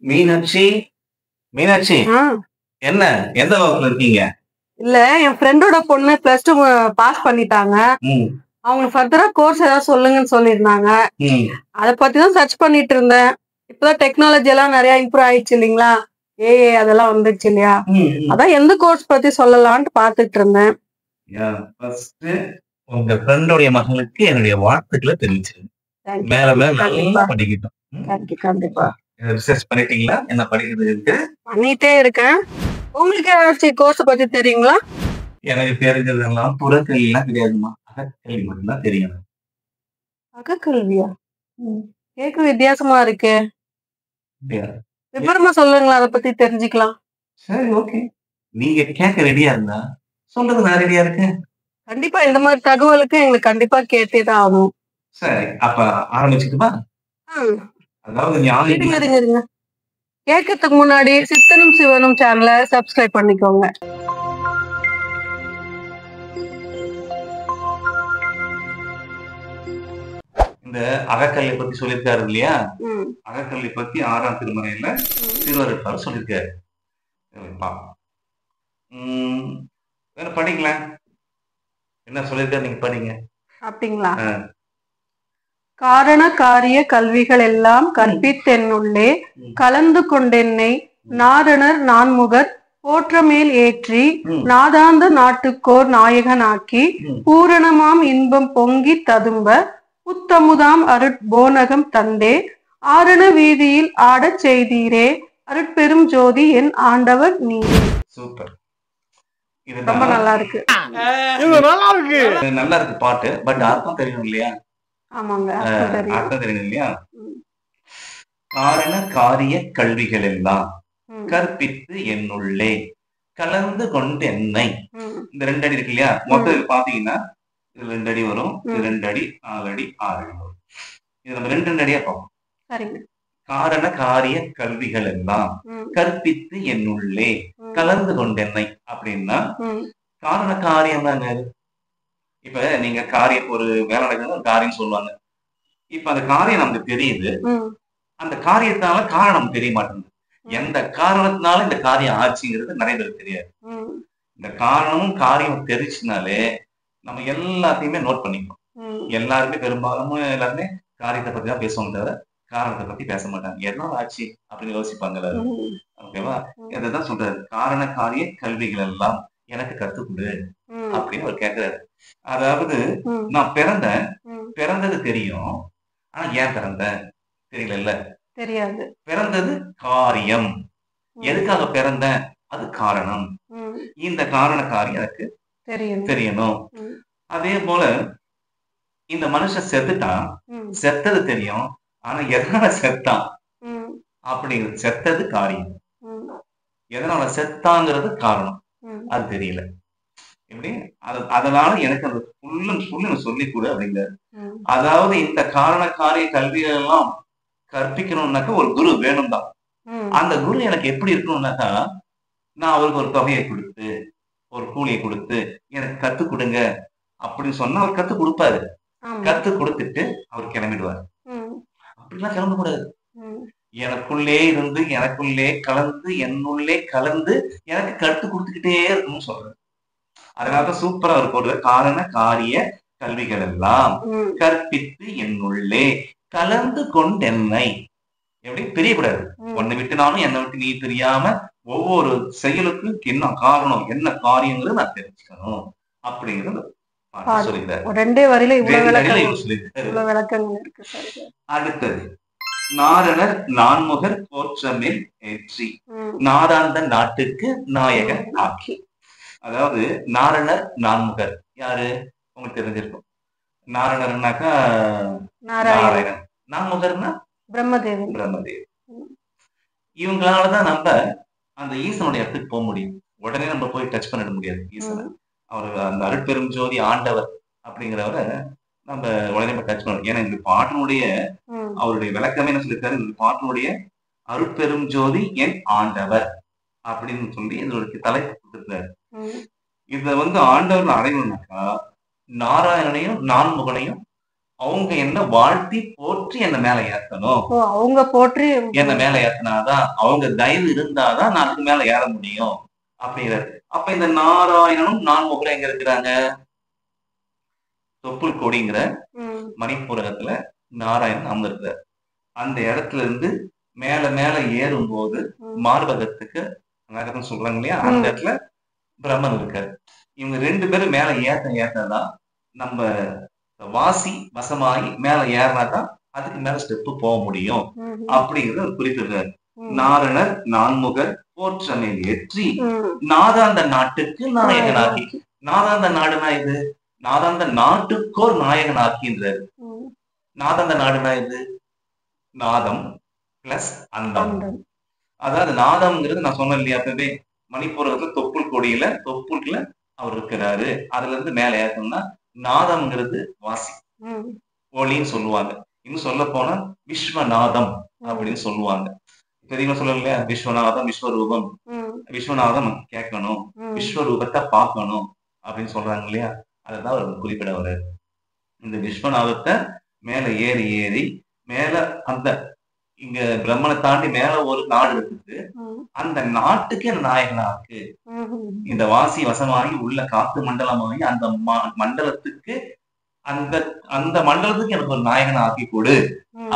மீனாட்சி, மீனாட்சி ஆ. என்ன எந்த வகுப்புல இருக்கீங்க? இல்ல என் ஃப்ரெண்டோட பொண்ணு +2 பாஸ் பண்ணிட்டாங்க. ம், அவங்க ஃபர்தரா கோர்ஸ் ஏதாவது சொல்லுங்கன்னு சொல்லியிருந்தாங்க. ம். அத பத்தி தான் சர்ச் பண்ணிட்டு இருந்தேன். இப்பதான் டெக்னாலஜி எல்லாம் நிறைய இம்ப்ரூவ் ஆயிடுச்சு இல்லைங்களா? ஏஐ அதெல்லாம் வந்துருச்சு இல்லையா? ம், ம். அதான் எந்த கோர்ஸ் பத்தி சொல்லலாம்னு பார்த்துட்டு இருந்தேன். ஃபர்ஸ்ட் உங்க ஃப்ரெண்டோடைய மகளுக்கு என்னுடைய வாழ்த்துக்களை தெரிவிச்சிருங்க. Thank you. மேல மேல நல்லா கண்டிப்பா. படிக்கட்டும். கண்டிப்பா ரிசர்ச் பண்ணிட்டீங்களா? என்ன படிக்கிறது இருக்கு? பண்ணிட்டே இருக்கேன். உங்களுக்கு ஏதாச்சும் கோர்ஸ் பத்தி தெரியுங்களா? எனக்கு தெரிஞ்சதெல்லாம் புறக்கல்விலாம் கிடையாதுமா. அகக்கல்வி மட்டும்தான் தெரியும். அகக்கல்வியா? கேட்க வித்தியாசமா இருக்கு. அப்படியா? விவரமா சொல்லுங்களா, அதை பத்தி தெரிஞ்சுக்கலாம். சரி, ஓகே. நீங்க கேட்க ரெடியா இருந்தா சொல்றது நான் ரெடியா இருக்கேன். கண்டிப்பா இந்த மாதிரி தகவலுக்கு எங்களுக்கு கண்டிப்பா கேட்டேதான் ஆகும். சரி, அப்ப ஆரம்பிச்சுட்டுமா? அதாவது இருங்க இருங்க இருங்க. கேட்கறதுக்கு முன்னாடி சித்தனும் சிவனும் சேனலை சப்ஸ்கிரைப் பண்ணிக்கோங்க. இந்த அகக்கல்வி பத்தி சொல்லியிருக்காரு இல்லையா? ம், அகக்கல்வி பத்தி 6ஆம் திருமுறையில திருவருட்பாவில் சொல்லியிருக்காரு. வேற படிங்களேன். என்ன சொல்லியிருக்காரு நீங்க படிங்க. அப்படிங்களா? காரண காரிய கல்விகள் எல்லாம் கற்பித்தென்னுள்ளே கலந்து கொண்டென்னை நாரணர் நான்முகர் போற்றமேல் ஏற்றி நாதாந்த நாட்டுக்கோர் நாயகனாக்கி பூரணமாம் இன்பம் பொங்கி ததும்ப புத்தமுதாம் அருட்போனகம் தந்தே ஆரண வீதியில் ஆடச் செய்தீரே அருட்பெரும் ஜோதி என் ஆண்டவர் நீரே. சூப்பர். ரொம்ப நல்லா இருக்கு. நல்லா இருக்கு பாட்டு. பட் அர்த்தம் தெரியணும் இல்லையா? ஆமாங்க, அர்த்தம் தெரியணும் இல்லையா? காரண காரிய கல்விகள் எல்லாம் கற்பித்து என்னுள்ளே கலந்து கொண்டு என்னை. இந்த 2 அடி இருக்கு இல்லையா? மொத்தம் பாத்தீங்கன்னா இது 2 அடி வரும், இது 2 அடி, 4 அடி, 6 அடி வரும். இது நம்ம 2 அடியா பார்ப்போம். காரண காரிய கல்விகள் எல்லாம் கற்பித்து என்னுள்ளே கலந்து கொண்டு என்னை அப்படின்னா காரண காரியம் தாங்க. இப்ப நீங்க காரியம் ஒரு வேலை நடக்குது காரியம் சொல்லுவாங்க. இப்ப அந்த காரியம் நமக்கு தெரியுது. அந்த காரியத்தால காரணம் தெரிய மாட்டேங்குது. எந்த காரணத்தினால இந்த காரியம் ஆச்சுங்கிறது நிறைய பேருக்கு தெரியாது. இந்த காரணமும் காரியம் தெரிஞ்சுனாலே நம்ம எல்லாத்தையுமே நோட் பண்ணிக்கணும். எல்லாருமே பெரும்பாலும் எல்லாருமே காரியத்தை பத்தி தான் பேசுவாங்க தவிர காரணத்தை பத்தி பேச மாட்டாங்க. என்ன ஆச்சு அப்படின்னு யோசிப்பாங்க எல்லாரும். ஓகேவா? இதான் சொல்றாரு. காரண காரிய கல்விகள் எல்லாம் எனக்கு கத்துக்கொடு அப்படின்னு அவர் கேட்கிறாரு. அதாவது நான் பிறந்தது தெரியும், ஆனா ஏன் பிறந்தேன் தெரியல. தெரியாது. பிறந்தது காரியம். எதுக்காக பிறந்தேன் அது காரணம். இந்த காரண காரியம் எனக்கு தெரியணும். அதே போல இந்த மனுஷன் செத்துட்டான், செத்தது தெரியும், ஆனா எதனால செத்தான் அப்படிங்கிறது. செத்தது காரியம், எதனால செத்தாங்கிறது காரணம், அது தெரியல. எப்படி அதனால எனக்கு அந்த புல்லுன்னு சொல்லி கொடு அப்படிங்கிறாரு. அதாவது இந்த காரண காரிய கல்விகள் எல்லாம் கற்பிக்கணும்னாக்கா ஒரு குரு வேணும் தான். அந்த குரு எனக்கு எப்படி இருக்கணும்னாக்கா நான் அவருக்கு ஒரு தொகையை கொடுத்து ஒரு கூலியை கொடுத்து எனக்கு கத்து கொடுங்க அப்படின்னு சொன்னா அவர் கத்து கொடுப்பாரு. கத்து கொடுத்துட்டு அவர் கிளம்பிடுவார். அப்படிலாம் கிளம்பக்கூடாது. எனக்குள்ளே இருந்து எனக்குள்ளே கலந்து என்னுள்ளே கலந்து எனக்கு கத்து கொடுத்துக்கிட்டே இருக்கணும்னு சொல்றாரு. அதனாலதான் சூப்பரா அவர் போடுற காரண காரிய கல்விகள் எல்லாம் கற்பித்து என்னுள்ளே கலந்து கொண்டென்னை. எப்படி பிரியக்கூடாது. உன்னை விட்டு நானும் என்னை விட்டு நீ பிரியாம ஒவ்வொரு செயலுக்கும் என்ன காரணம் என்ன காரியங்கிறது நான் தெரிஞ்சுக்கணும் அப்படிங்கிறது அடுத்தது நாரணர் நான்முகர் போற்றமேல் ஏற்றி நாதாந்த நாட்டுக்கு நாயகன் ஆக்கி. அதாவது நாரணர் நான்முகர் யாரு உங்களுக்கு தெரிஞ்சிருக்கும். நாரணர்னாக்கா நாராயணன், நான்முகர்னா பிரம்மதேவன். இவங்களாலதான் நம்ம அந்த ஈசனுடைய இடத்துக்கு போக முடியும். உடனே நம்ம போய் டச் பண்ணிட முடியாது ஈசனை. அவர் அந்த அருட்பெரும் ஜோதி ஆண்டவர் அப்படிங்கிறவரை நம்ம உடனே டச் பண்ணணும். ஏன்னா இந்த பாட்டினுடைய அவருடைய விளக்கமே என்ன சொல்லியிருக்காரு, இந்த பாட்டினுடைய அருட்பெரும் ஜோதி என் ஆண்டவர் அப்படின்னு சொல்லி இதோட தலைப்பு கொடுத்திருக்காரு. இத ஆண்டவர் அடையணும்னாக்கா நாராயணனையும் நான்முகனையும் அவங்க என்ன வாழ்த்தி போற்றி என்ன மேல ஏத்தணும். அவங்க போற்றி என்ன மேல ஏத்தினாதான், அவங்க தயவு இருந்தாதான் நான் அதுக்கு மேல ஏற முடியும் அப்படிங்கிறது. அப்ப இந்த நாராயணனும் நான்முகனும் எங்க இருக்கிறாங்க? தொப்புள் கொடிங்கிற மணிப்பூரகத்துல நாராயணன் அமர்ந்திருக்கிறார். அந்த இடத்துல இருந்து மேல மேல ஏறும் போது மார்பகத்துக்கு சொல்றாங்க இல்லையா, அந்த இடத்துல பிரம்மன் இருக்காரு. இவங்க 2 பேரும் மேல ஏத்ததான் நம்ம வாசி வசமாகி மேல ஏறினாதான் அதுக்கு மேல ஸ்டெப்பு போக முடியும் அப்படிங்கறத குறிப்பிடுறாரு. நாரணர் நான்முகர் போற்றமேல் ஏற்றி நாதாந்த நாட்டுக்கு நாயகனாகி. நாதாந்த நாடுனா இது, நாதாந்த நாட்டுக்கோர் நாயகனாக்கின்றாரு. நாதாந்த நாடுனா இது நாதம் பிளஸ் அண்டம். அதாவது நாதம்ங்கிறது நான் சொன்னேன் இல்லையா, அப்பவே மணிப்பூரகத்துல தொப்புள் தொப்புள்ல அவர் இருக்கிறாரு. அதுல இருந்து மேல ஏற்றோம்னா நாதம்ங்கிறது வாசி ஒளின்னு சொல்லுவாங்க. இன்னும் சொல்ல போனா விஸ்வநாதம் அப்படின்னு சொல்லுவாங்க. தெரியுமா சொல்லல இல்லையா, விஸ்வநாதம் விஸ்வரூபம். விஸ்வநாதம் கேட்கணும், விஸ்வரூபத்தை பார்க்கணும் அப்படின்னு சொல்றாங்க இல்லையா, அதுதான் அவர் குறிப்பிட வர்றாரு. இந்த விஸ்வநாதத்தை மேல ஏறி ஏறி மேல அந்த இங்க பிரம்மனை தாண்டி மேல ஒரு நாடு இருக்குது. அந்த நாட்டுக்கு என்ன நாயகனா இருக்கு. இந்த வாசி வசமாகி உள்ள காத்து மண்டலமாகி அந்த மண்டலத்துக்கு அந்த அந்த மண்டலத்துக்கு எனக்கு ஒரு நாயகனை ஆக்கி கொடு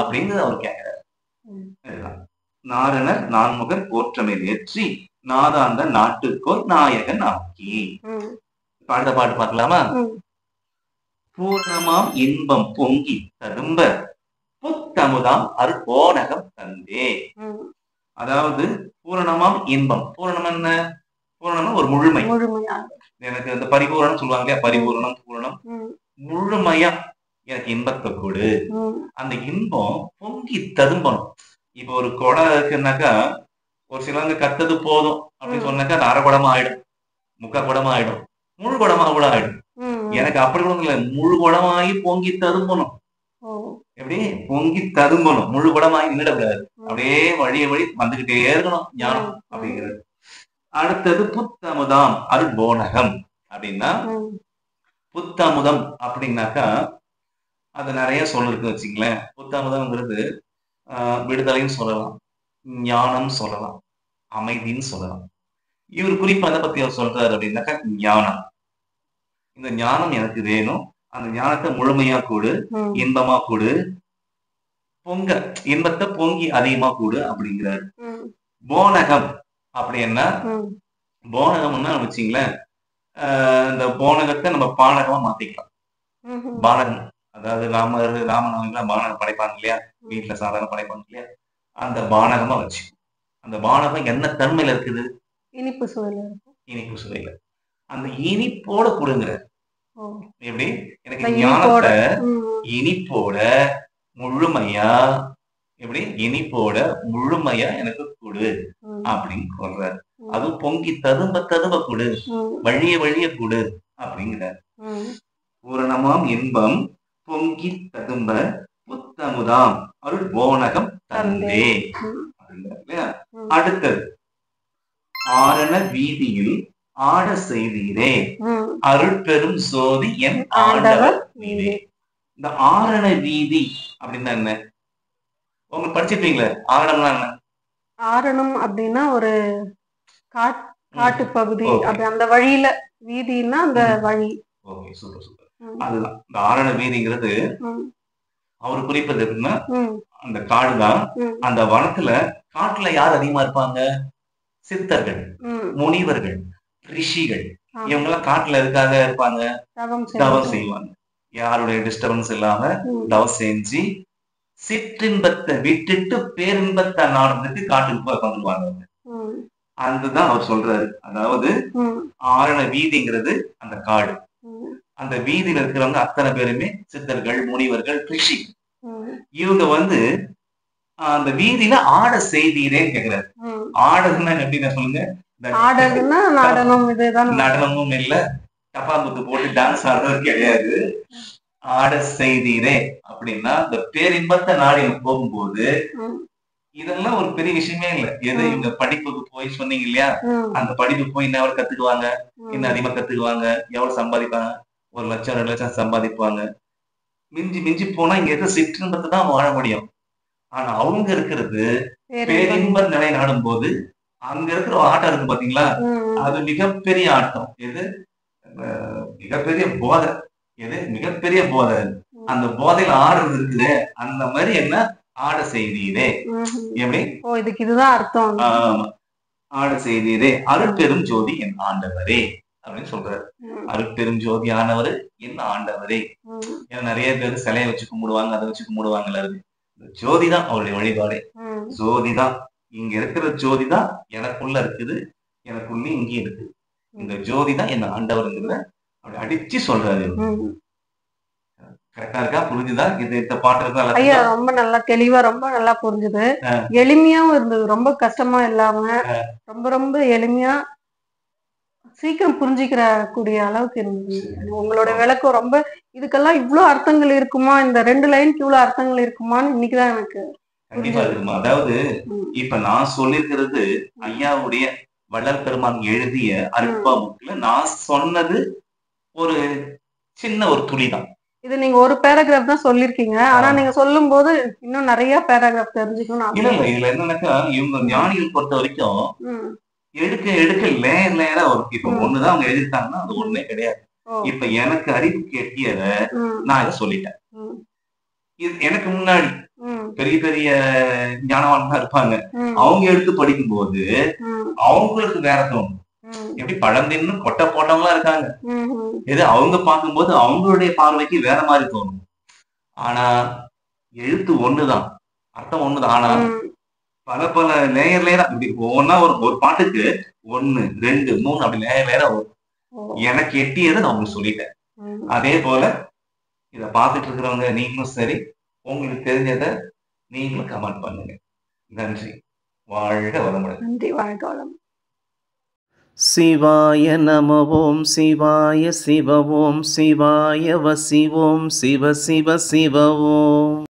அப்படின்னு அவர் கேட்கிறாரு. நாரணர் நான்முகர் போற்றமேல் ஏற்றி நாதாந்த நாட்டுக்கோர் நாயகன் ஆக்கி. பாடுற பாட்டு பார்க்கலாமா? பூர்ணமாம் இன்பம் பொங்கி ததும்ப புத்தமுதாம் அற்போனகம் தந்தே. அதாவது பூரணமாம் இன்பம். பூரணம் என்ன? பூரணம் ஒரு முழுமை. எனக்கு அந்த பரிபூரணம் சொல்லுவாங்க இல்லையா, பரிபூரணம் பூரணம். முழுமையா எனக்கு இன்பத்தை கொடு. அந்த இன்பம் பொங்கி ததும்பணும். இப்ப ஒரு குடம் இருக்குன்னாக்கா ஒரு சிலவங்க கத்தது போதும் அப்படின்னு சொன்னாக்கா அது அரை குடமா ஆயிடும், முக்கா குடமா ஆயிடும், முழு குடமா கூட ஆயிடும். எனக்கு அப்படி கூட இல்ல, முழு குடமாகி பொங்கி ததும்பணும். எப்படி பொங்கி ததும்பணும், முழு குடமாகி நின்றுடக்கூடாது. அப்படியே வழிய வழி வந்துகிட்டே இருக்கணும் ஞானம் அப்படிங்கிறது. அடுத்தது புத்தமுதாம் அருட்போனகம் அப்படின்னா, புத்தமுதம் அப்படின்னாக்கா அது நிறைய சொல்லிருக்கு வச்சுங்களேன். புத்தமுதம்ங்கிறது விடுதலைன்னு சொல்லலாம், ஞானம் சொல்லலாம், அமைதின்னு சொல்லலாம். இவர் குறிப்பா அதை பத்தி அவர் சொல்றாரு அப்படின்னாக்கா ஞானம். இந்த ஞானம் எனக்கு வேணும், அந்த ஞானத்தை முழுமையா கூடு, இன்பமா கூடு, பொங்க இன்பத்தை பொங்கி அதிகமா கூடு அப்படிங்கிறாரு. போனகம் அப்படின்னா, போனகம்னா வச்சுங்களேன், இந்த போனகத்தை நம்ம பானகமா மாத்திக்கலாம். பானகம் அதாவது ராமநாமங்களா பானகம் படைப்பாங்க இல்லையா, வீட்டுல சாதாரண படைப்பாங்க இல்லையா, அந்த பானகமா வச்சு. அந்த பானகம் என்ன தன்மையில இருக்குது? இனிப்பு சுவையில. இனிப்பு சுவையில அந்த இனிப்போட கொடுங்கிற. எப்படி எனக்கு ஞானத்தை இனிப்போட முழுமையா, எப்படி இனிப்போட முழுமையா எனக்கு கொடு அப்படின்னு சொல்றாரு. அதுவும் பொங்கி ததும்ப ததும்ப கொடு, வழிய வழிய கொடு அப்படிங்கிறார். பூரணமாம் இன்பம் பொங்கி ததும்ப புத்தமுதாம் அருட்போனகம் தந்தே அப்படிங்கிறார் இல்லையா. அடுத்தது ஆரண வீதியில் ஆட செய்தீரே அருட்பெரும் சோதி என் ஆண்டவர் வீதி. இந்த ஆரண வீதி அப்படின்னா என்ன? உங்களுக்கு படிச்சிருப்பீங்களே, ஆரணம்னா என்ன? ஆரணம் அப்படின்னா ஒரு காட்டு பகுதி, அப்படி அந்த வழியில வீதின்னா அந்த வழி. Okay, super super. அதுதான் இந்த ஆரண வீதிங்கிறது. அவர் குறிப்பது எப்படின்னா அந்த காடுதான். அந்த வனத்துல காட்டுல யார் அதிகமா இருப்பாங்க? சித்தர்கள், முனிவர்கள், ரிஷிகள். இவங்க எல்லாம் காட்டுல எதுக்காக இருப்பாங்க? தவம் செய்வாங்க. யாருடைய டிஸ்டர்பன்ஸ் இல்லாம தவம் செஞ்சு சிற்றின்பத்தை விட்டுட்டு பேரின்பத்தை நாடுறதுக்கு காட்டுக்கு போய் வந்துருவாங்க. அதுதான் அவர் சொல்றாரு. அதாவது ஆரண வீதிங்கிறது அந்த காடு. அந்த வீதியில இருக்கிறவங்க அத்தனை பேருமே சித்தர்கள், முனிவர்கள், ரிஷி. இவங்க அந்த வீதியில ஆட செய்தீரேன்னு கேக்குறாரு. ஆடதுன்னா எப்படின்னா சொல்லுங்க, நடனமும் இல்ல, டப்பாங்குத்து போட்டு டான்ஸ் ஆடுறது கிடையாது. ஆட செய்தீரே அப்படின்னா இந்த பேரின்பத்தை நாடி போகும்போது இதெல்லாம் ஒரு பெரிய விஷயமே இல்லை. எது இவங்க படிப்புக்கு போய் சொன்னீங்க இல்லையா, அந்த படிப்புக்கு போய் இன்னும் எவ்வளவு கத்துக்குவாங்க, இன்னும் அதிகமா கத்துக்குவாங்க, எவ்வளவு சம்பாதிப்பாங்க, 1 லட்சம் 2 லட்சம் சம்பாதிப்பாங்க. மிஞ்சி மிஞ்சி போனா இங்க இருக்க சிற்றின்பத்தை தான் வாழ முடியும். ஆனா அவங்க இருக்கிறது பேரின்ப நிலை நாடும் போது அங்க இருக்கிற ஆட்டம் இருக்கு பாத்தீங்களா, அது மிகப்பெரிய ஆட்டம். எது மிகப்பெரிய போதை, எது மிகப்பெரிய போதை. அந்த போதையில ஆடுறது இருக்குது. அந்த மாதிரி என்ன ஆட செய்தீரே, எப்படி இதுக்கு இதுதான் அர்த்தம். ஆட செய்தீரே அருட்பெரும் ஜோதி என் ஆண்டவரே அப்படின்னு சொல்றாரு. அருட்பெரும் ஜோதி ஆனவரு என் ஆண்டவரே. ஏன்னா நிறைய பேர் சிலையை வச்சு கும்பிடுவாங்க, அதை வச்சு கும்பிடுவாங்கல்ல. ஜோதிதான் அவருடைய வழிபாடே. ஜோதிதான் இங்க இருக்கிற ஜோதிதான் எனக்குள்ள இருக்குது, எனக்குள்ள இங்கே இருக்கு. இந்த ஜோதிதான் என்ன ஆண்டவருங்கிறத அப்படி அடிச்சு சொல்றாரு. கரெக்டா இருக்கா? புரிஞ்சுதா? இந்த பாட்டு ஐயா ரொம்ப நல்லா தெளிவா ரொம்ப நல்லா புரிஞ்சுது. எளிமையாவும் இருந்தது, ரொம்ப கஷ்டமா இல்லாம ரொம்ப ரொம்ப எளிமையா சீக்கிரம் புரிஞ்சுக்கிற கூடிய அளவுக்கு இருந்தது. உங்களோட விளக்கம் ரொம்ப இதுக்கெல்லாம் இவ்வளவு அர்த்தங்கள் இருக்குமா, இந்த 2 லைனுக்கு இவ்வளவு அர்த்தங்கள் இருக்குமான்னு இன்னைக்குதான் எனக்கு கண்டிப்பா இருக்குமா. அதாவது இப்ப நான் சொல்லிருக்கிறது ஐயாவுடைய வள்ளல் பெருமான் எழுதிய அருட்பா புக்ல நான் சொன்னது ஒரு சின்ன ஒரு துளிதான். இது நீங்க ஒரு பேராகிராஃப் தான் சொல்லிருக்கீங்க. ஆனா நீங்க சொல்லும் போது இன்னும் நிறைய பேராகிராஃப் தெரிஞ்சுக்கணும். இல்ல இதுல என்னன்னாக்கா, இவங்க ஞானிகள் பொறுத்த வரைக்கும் எடுக்க எடுக்க லேயர் லேயரா வரும். இப்ப ஒண்ணுதான் அவங்க எழுதிட்டாங்கன்னா அது ஒண்ணே கிடையாது. இப்ப எனக்கு அறிவு கேட்டியத நான் இதை சொல்லிட்டேன். இது எனக்கு முன்னாடி பெரிய பெரிய ஞானவான்கள் இருப்பாங்க. அவங்க எடுத்து படிக்கும் போது அவங்களுக்கு வேற தோணும். எப்படி பழந்தின்னு கொட்டை போட்டவங்களா இருக்காங்க. எது அவங்க பார்க்கும்போது அவங்களுடைய பார்வைக்கு வேற மாதிரி தோணும். ஆனா எழுத்து ஒண்ணுதான், அர்த்தம் ஒண்ணுதான். ஆனா பல பல லேயர் லேயரா இப்படி ஒவ்வொன்னா ஒரு பாட்டுக்கு 1 2 3 அப்படி லேயர் லேயரா வரும். எனக்கு எட்டியதை நான் உங்களுக்கு சொல்லிட்டேன். அதே போல இத பார்த்துட்டு இருக்கிறவங்க நீங்களும் சரி, உங்களுக்கு தெரிஞ்சதை நீங்களும் கமெண்ட் பண்ணுங்க. நன்றி. வாழ்க வளமுடன். நன்றி. வாழ்க வளமுடன். சிவாய நம ஓம் சிவாய சிவ ஓம் சிவாய வ சிவோம் சிவ சிவ சிவ ஓம்.